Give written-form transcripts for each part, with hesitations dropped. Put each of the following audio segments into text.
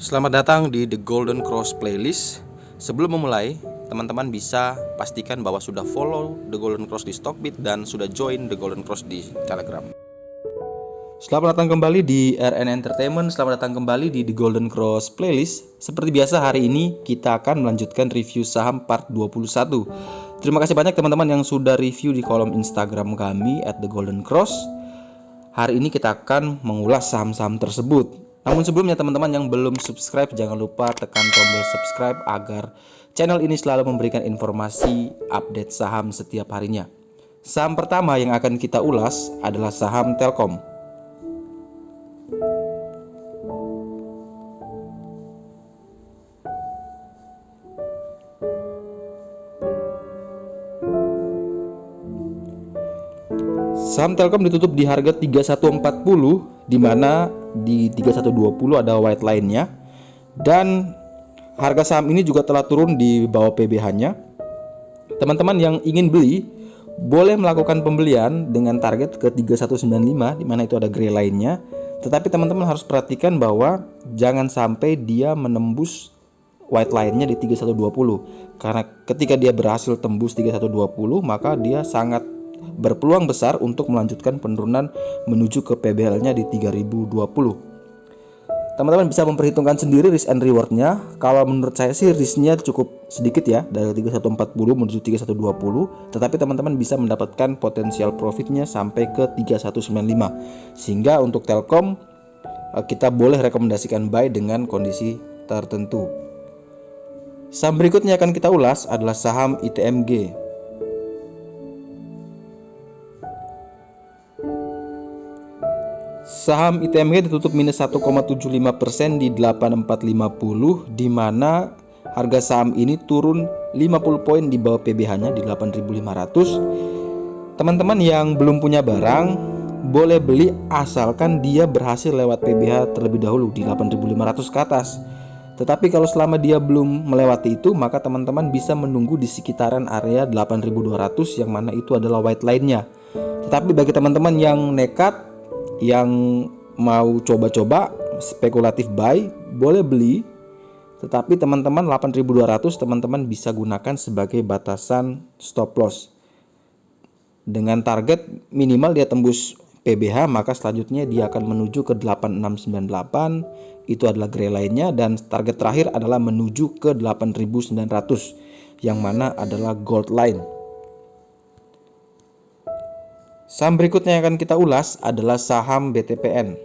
Selamat datang di The Golden Cross Playlist. Sebelum memulai, teman-teman bisa pastikan bahwa sudah follow The Golden Cross di Stockbit dan sudah join The Golden Cross di Telegram. Selamat datang kembali di RN Entertainment. Selamat datang kembali di The Golden Cross Playlist. Seperti biasa, hari ini kita akan melanjutkan review saham part 21. Terima kasih banyak teman-teman yang sudah review di kolom Instagram kami @thegoldencross. Hari ini kita akan mengulas saham-saham tersebut. Namun sebelumnya teman-teman yang belum subscribe, jangan lupa tekan tombol subscribe agar channel ini selalu memberikan informasi update saham setiap harinya. Saham pertama yang akan kita ulas adalah saham Telkom. Saham Telkom ditutup di harga 3140, di mana di 3120 ada white line-nya, dan harga saham ini juga telah turun di bawah PBH-nya. Teman-teman yang ingin beli boleh melakukan pembelian dengan target ke 3195, di mana itu ada gray line-nya. Tetapi teman-teman harus perhatikan bahwa jangan sampai dia menembus white line-nya di 3120, karena ketika dia berhasil tembus 3120 maka dia sangat berpeluang besar untuk melanjutkan penurunan menuju ke PBL-nya di 3020. Teman-teman bisa memperhitungkan sendiri risk and reward-nya. Kalau menurut saya sih risk-nya cukup sedikit ya, dari 3140 menuju 3120, tetapi teman-teman bisa mendapatkan potensial profitnya sampai ke 3195. Sehingga untuk Telkom kita boleh rekomendasikan buy dengan kondisi tertentu. Saham berikutnya akan kita ulas adalah saham ITMG. Saham ITMG ditutup minus 1,75% di 8450, di mana harga saham ini turun 50 poin di bawah PBH-nya di 8500. Teman-teman yang belum punya barang boleh beli asalkan dia berhasil lewat PBH terlebih dahulu di 8500 ke atas. Tetapi kalau selama dia belum melewati itu, maka teman-teman bisa menunggu di sekitaran area 8200 yang mana itu adalah white line-nya. Tetapi bagi teman-teman yang nekat, yang mau coba-coba spekulatif buy, boleh beli. Tetapi teman-teman 8200 teman-teman bisa gunakan sebagai batasan stop loss. Dengan target minimal dia tembus PBH, maka selanjutnya dia akan menuju ke 8698, itu adalah gray line-nya, dan target terakhir adalah menuju ke 8900 yang mana adalah gold line. Saham berikutnya yang akan kita ulas adalah saham BTPN.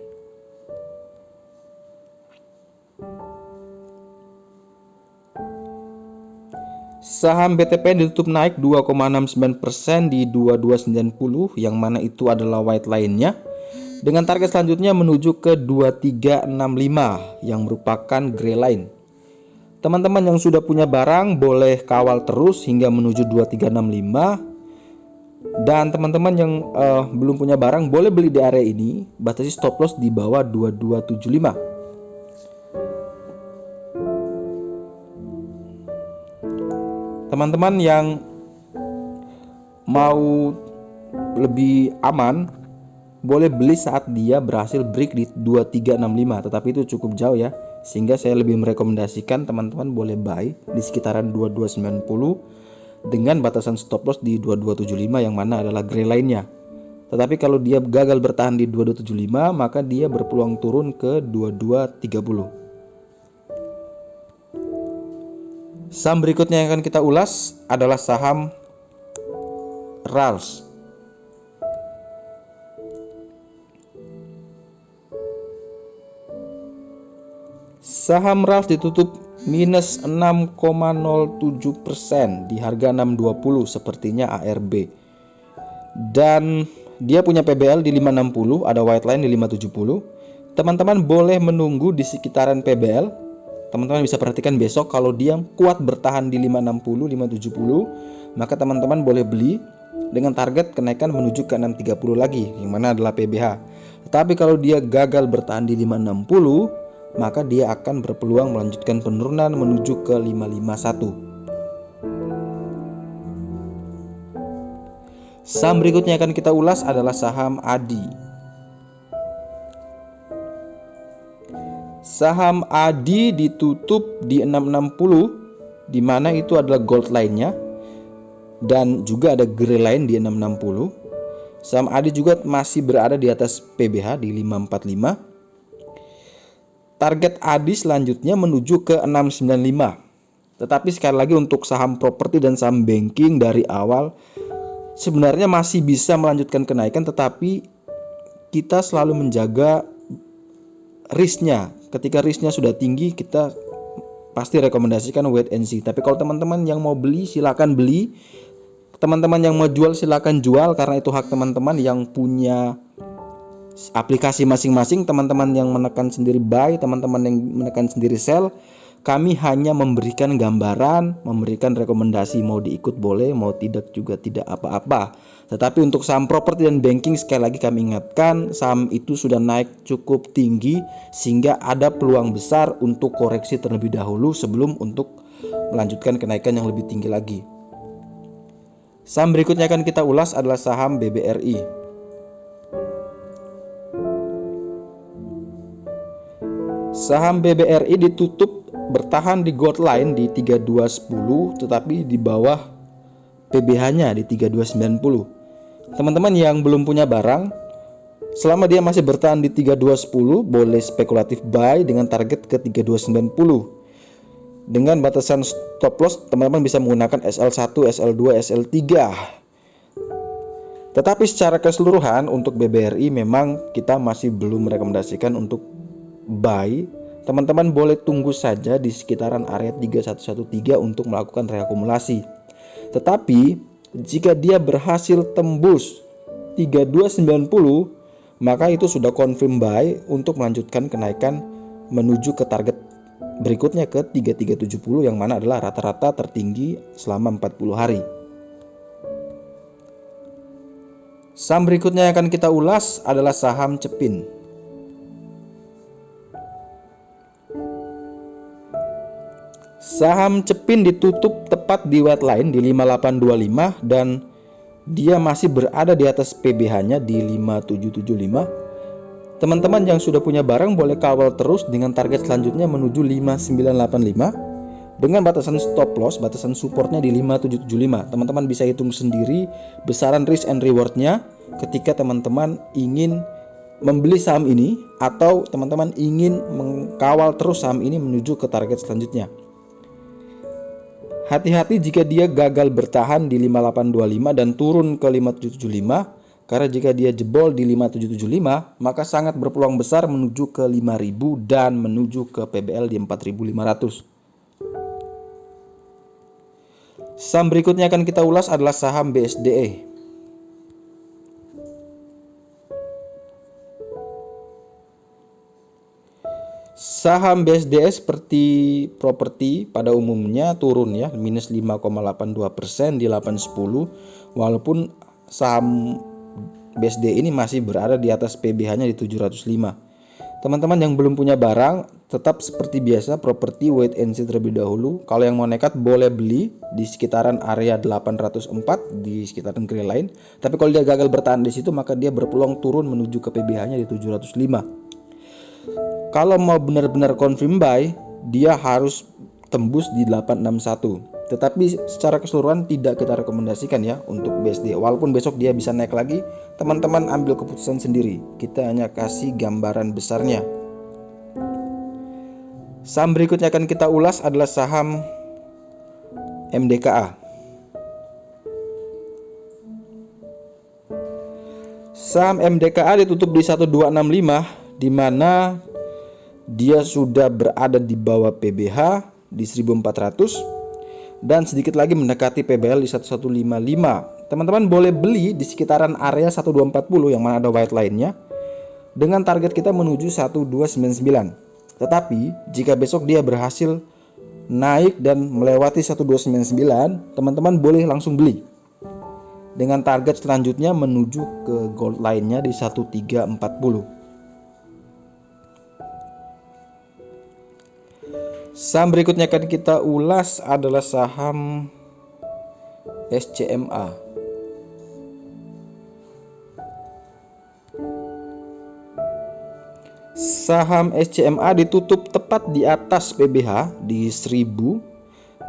Saham BTPN ditutup naik 2,69% di 2290, yang mana itu adalah white line-nya, dengan target selanjutnya menuju ke 2365 yang merupakan gray line. Teman-teman yang sudah punya barang boleh kawal terus hingga menuju 2365. Dan teman-teman yang belum punya barang boleh beli di area ini, batasi stop loss di bawah 2275. Teman-teman yang mau lebih aman boleh beli saat dia berhasil break di 2365, tetapi itu cukup jauh ya, sehingga saya lebih merekomendasikan teman-teman boleh buy di sekitaran 2290 dengan batasan stop loss di 2275 yang mana adalah gray line-nya. Tetapi kalau dia gagal bertahan di 2275, maka dia berpeluang turun ke 2230. Saham berikutnya yang akan kita ulas adalah saham RALS. Saham RALS ditutup minus 6,07% di harga 620, sepertinya ARB. Dan dia punya PBL di 560, ada white line di 570. Teman-teman boleh menunggu di sekitaran PBL. Teman-teman bisa perhatikan besok kalau dia kuat bertahan di 560, 570, maka teman-teman boleh beli dengan target kenaikan menuju ke 630 lagi, yang mana adalah PBH. Tetapi kalau dia gagal bertahan di 560, maka dia akan berpeluang melanjutkan penurunan menuju ke 551. Saham berikutnya akan kita ulas adalah saham ADI. Saham ADI ditutup di 660, di mana itu adalah gold line-nya, dan juga ada grey line di 660. Saham ADI juga masih berada di atas PBH di 545. Target ADI selanjutnya menuju ke 695. Tetapi sekali lagi untuk saham properti dan saham banking dari awal sebenarnya masih bisa melanjutkan kenaikan, tetapi kita selalu menjaga risknya. Ketika risknya sudah tinggi, kita pasti rekomendasikan wait and see. Tapi kalau teman-teman yang mau beli silakan beli, teman-teman yang mau jual silakan jual, karena itu hak teman-teman yang punya aplikasi masing-masing. Teman-teman yang menekan sendiri buy, teman-teman yang menekan sendiri sell. Kami hanya memberikan gambaran, memberikan rekomendasi, mau diikut boleh, mau tidak juga tidak apa-apa. Tetapi untuk saham properti dan banking sekali lagi kami ingatkan, saham itu sudah naik cukup tinggi sehingga ada peluang besar untuk koreksi terlebih dahulu sebelum untuk melanjutkan kenaikan yang lebih tinggi lagi. Saham berikutnya akan kita ulas adalah saham BBRI. Saham BBRI ditutup bertahan di gold line di 3210, tetapi di bawah PBH-nya di 3290. Teman-teman yang belum punya barang, selama dia masih bertahan di 3210 boleh spekulatif buy dengan target ke 3290. Dengan batasan stop loss teman-teman bisa menggunakan SL1, SL2, SL3. Tetapi secara keseluruhan untuk BBRI memang kita masih belum merekomendasikan untuk buy. Teman-teman boleh tunggu saja di sekitaran area 3113 untuk melakukan reakumulasi. Tetapi jika dia berhasil tembus 3290, maka itu sudah confirm buy untuk melanjutkan kenaikan menuju ke target berikutnya ke 3370, yang mana adalah rata-rata tertinggi selama 40 hari. Saham berikutnya yang akan kita ulas adalah saham Cepin. Saham Cepin ditutup tepat di white line di 5825 dan dia masih berada di atas PBH-nya di 5775. Teman-teman yang sudah punya barang boleh kawal terus dengan target selanjutnya menuju 5985 dengan batasan stop loss, batasan supportnya di 5775. Teman-teman bisa hitung sendiri besaran risk and rewardnya ketika teman-teman ingin membeli saham ini atau teman-teman ingin mengkawal terus saham ini menuju ke target selanjutnya. Hati-hati jika dia gagal bertahan di 5825 dan turun ke 5775, karena jika dia jebol di 5775 maka sangat berpeluang besar menuju ke 5000 dan menuju ke PBL di 4500. Saham berikutnya akan kita ulas adalah saham BSDE. Saham BSDE seperti properti pada umumnya turun ya, minus 5,82% di 810, walaupun saham BSDE ini masih berada di atas PBH-nya di 705. Teman-teman yang belum punya barang, tetap seperti biasa properti wait and see terlebih dahulu. Kalau yang mau nekat boleh beli di sekitaran area 804 di sekitaran grey line. Tapi kalau dia gagal bertahan di situ maka dia berpeluang turun menuju ke PBH-nya di 705. Kalau mau benar-benar confirm buy, dia harus tembus di 861. Tetapi secara keseluruhan tidak kita rekomendasikan ya untuk BSD. Walaupun besok dia bisa naik lagi, teman-teman ambil keputusan sendiri. Kita hanya kasih gambaran besarnya. Saham berikutnya akan kita ulas adalah saham MDKA. Saham MDKA ditutup di 1265, di mana dia sudah berada di bawah PBH di 1400 dan sedikit lagi mendekati PBL di 1155. Teman-teman boleh beli di sekitaran area 1240 yang mana ada white line-nya dengan target kita menuju 1299. Tetapi jika besok dia berhasil naik dan melewati 1299, teman-teman boleh langsung beli dengan target selanjutnya menuju ke gold line-nya di 1340. Saham berikutnya akan kita ulas adalah saham SCMA. Saham SCMA ditutup tepat di atas PBH di 1000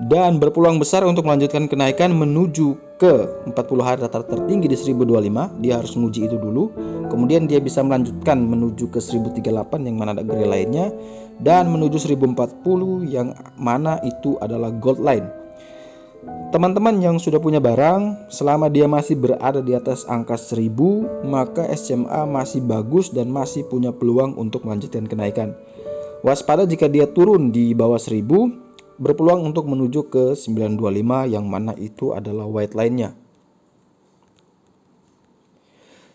dan berpeluang besar untuk melanjutkan kenaikan menuju ke 40 hari rata tertinggi di 1025. Dia harus menguji itu dulu. Kemudian dia bisa melanjutkan menuju ke 1038 yang mana ada gray lainnya, dan menuju 1040 yang mana itu adalah gold line. Teman-teman yang sudah punya barang, selama dia masih berada di atas angka 1000, maka SCMA masih bagus dan masih punya peluang untuk melanjutkan kenaikan. Waspada jika dia turun di bawah 1000, berpeluang untuk menuju ke 925 yang mana itu adalah white line-nya.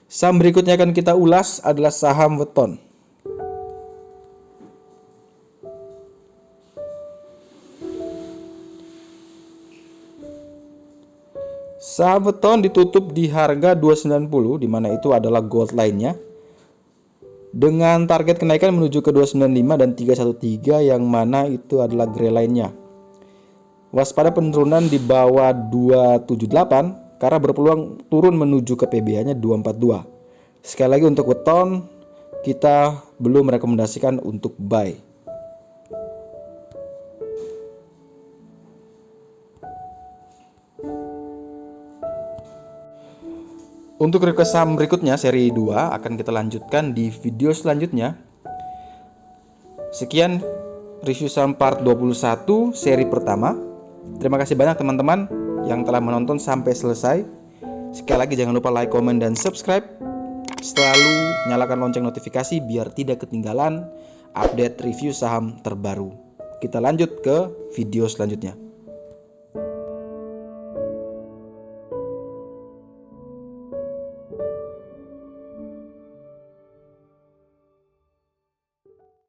Saham berikutnya akan kita ulas adalah saham Weton. Saham Weton ditutup di harga 290 di mana itu adalah gold line-nya, dengan target kenaikan menuju ke 295 dan 313 yang mana itu adalah gray line-nya. Waspada penurunan di bawah 278 karena berpeluang turun menuju ke PBH-nya 242. Sekali lagi untuk Weton kita belum merekomendasikan untuk buy. Untuk request saham berikutnya seri 2 akan kita lanjutkan di video selanjutnya. Sekian review saham part 21 seri pertama. Terima kasih banyak teman-teman yang telah menonton sampai selesai. Sekali lagi jangan lupa like, comment, dan subscribe. Selalu nyalakan lonceng notifikasi biar tidak ketinggalan update review saham terbaru. Kita lanjut ke video selanjutnya.